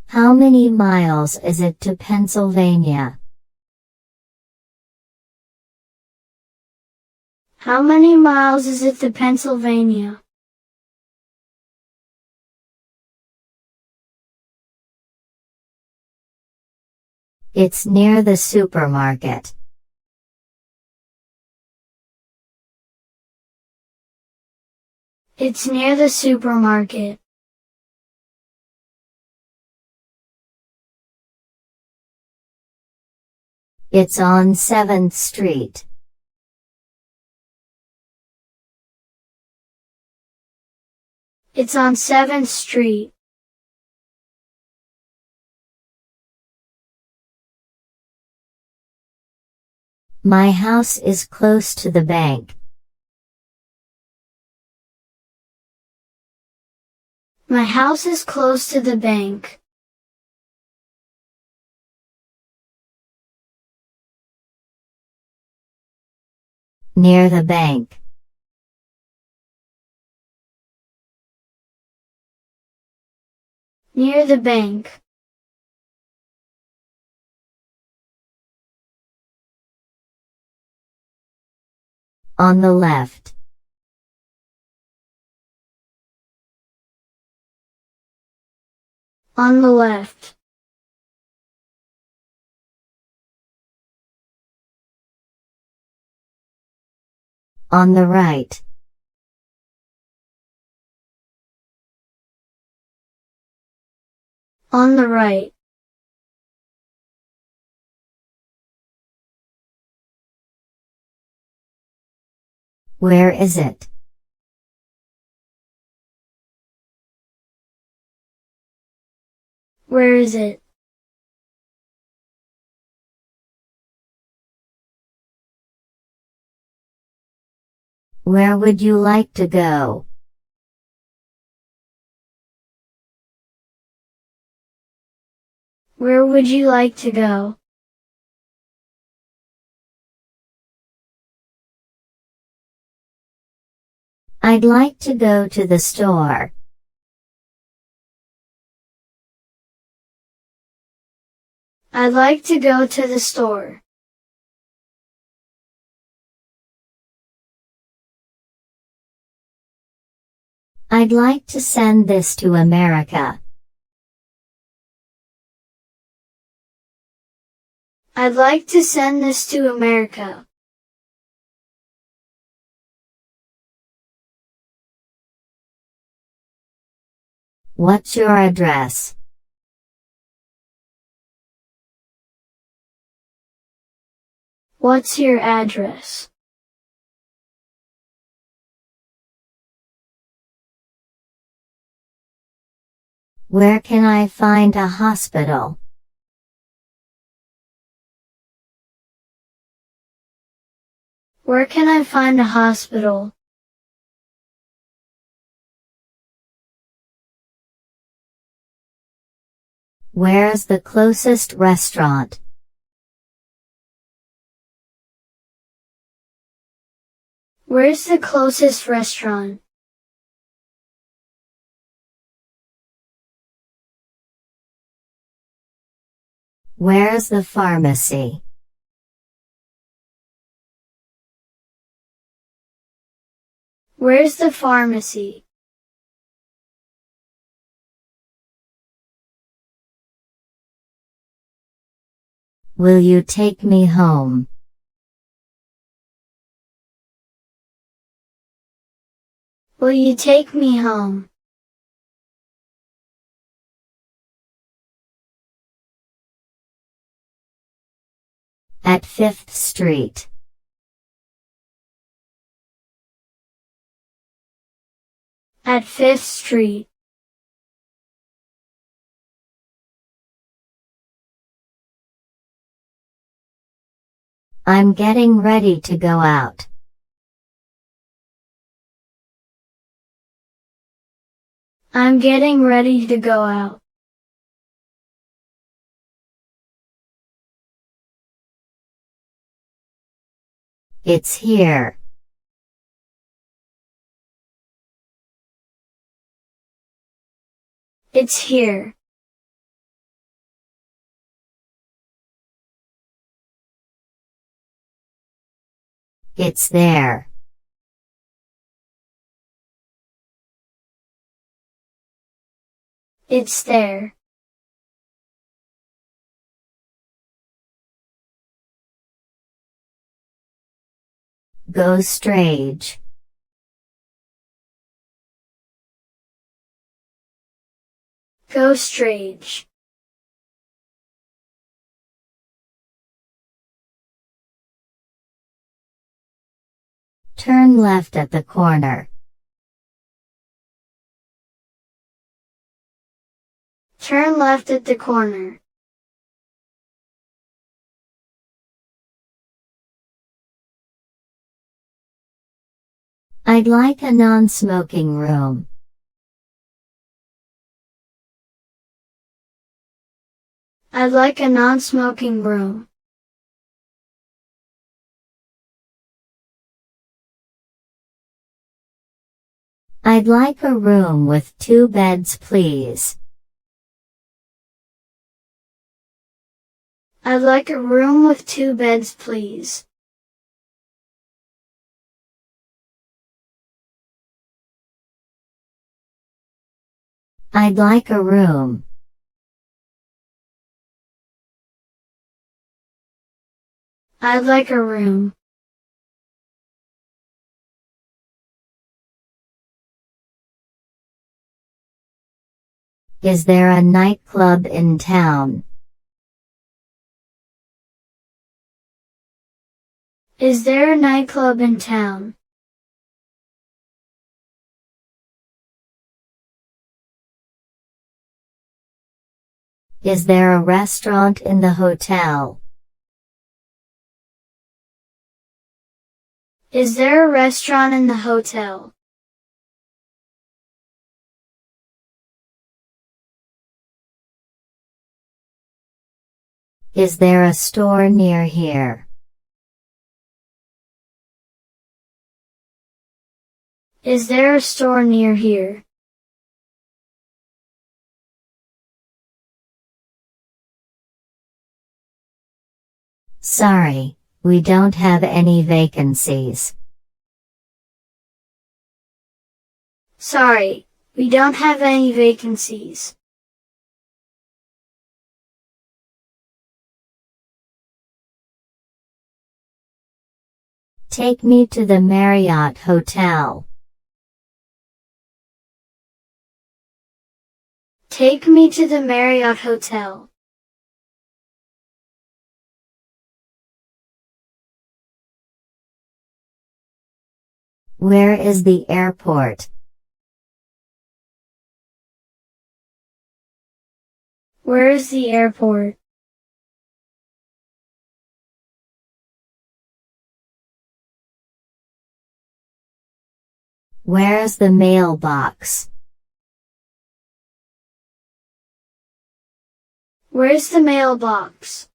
How many miles is it to Pennsylvania? How many miles is it to Pennsylvania? It's near the supermarket. It's near the supermarket. It's on 7th Street. It's on 7th Street. My house is close to the bank. My house is close to the bank. Near the bank. Near the bank. On the left. On the left. On the right. On the right. Where is it? Where is it? Where would you like to go? Where would you like to go? I'd like to go to the store. I'd like to go to the store. I'd like to send this to America. I'd like to send this to America. What's your address? What's your address? Where can I find a hospital? Where can I find a hospital? Where's the closest restaurant? Where's the closest restaurant? Where's the pharmacy? Where's the pharmacy? Will you take me home? Will you take me home? At 5th Street. At 5th Street. I'm getting ready to go out. I'm getting ready to go out. It's here. It's here. It's there. It's there. Go straight. Go straight. Turn left at the corner. Turn left at the corner. I'd like a non-smoking room. I'd like a non-smoking room. I'd like a room with 2 beds, please. I'd like a room with 2 beds, please. I'd like a room. I'd like a room. Is there a nightclub in town? Is there a nightclub in town? Is there a restaurant in the hotel? Is there a restaurant in the hotel? Is there a store near here? Is there a store near here? Sorry, we don't have any vacancies. Sorry, we don't have any vacancies. Take me to the Marriott Hotel. Take me to the Marriott Hotel. Where is the airport? Where is the airport? Where's the mailbox? Where's the mailbox?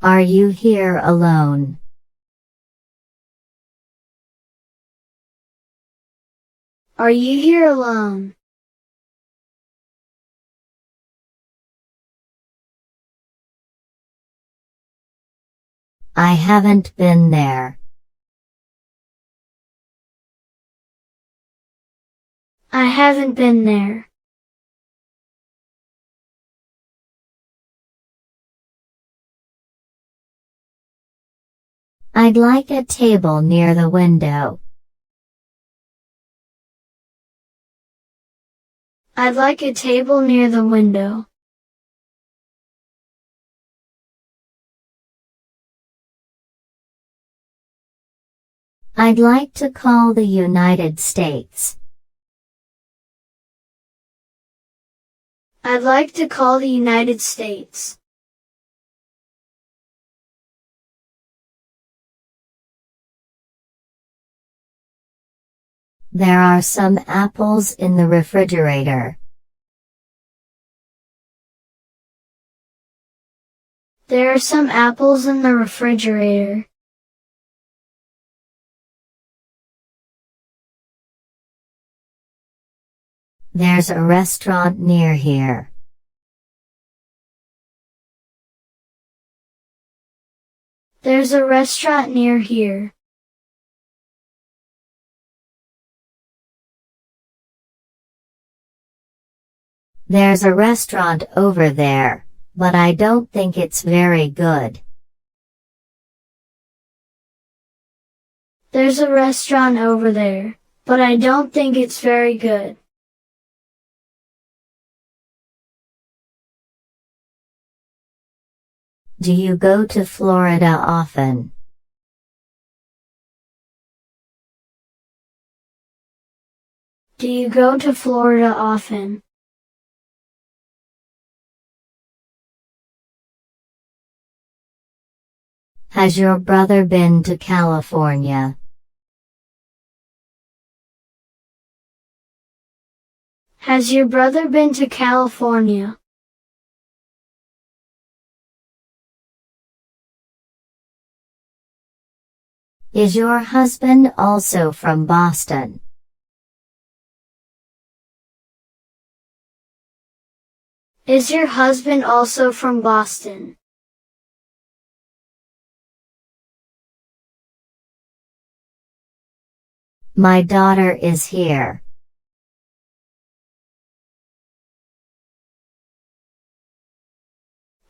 Are you here alone? Are you here alone? I haven't been there. I haven't been there. I'd like a table near the window. I'd like a table near the window. I'd like to call the United States. I'd like to call the United States. There are some apples in the refrigerator. There are some apples in the refrigerator. There's a restaurant near here. There's a restaurant near here. There's a restaurant over there, but I don't think it's very good. There's a restaurant over there, but I don't think it's very good. Do you go to Florida often? Do you go to Florida often? Has your brother been to California? Has your brother been to California? Is your husband also from Boston? Is your husband also from Boston? My daughter is here.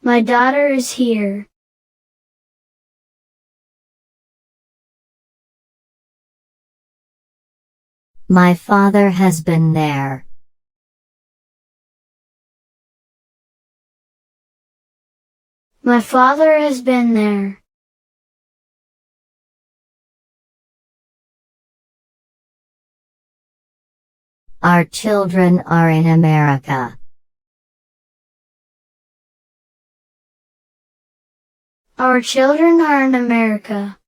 My daughter is here. My father has been there. My father has been there. Our children are in America. Our children are in America.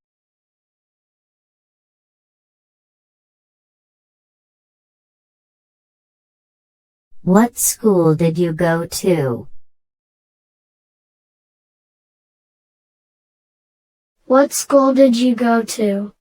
What school did you go to? What school did you go to?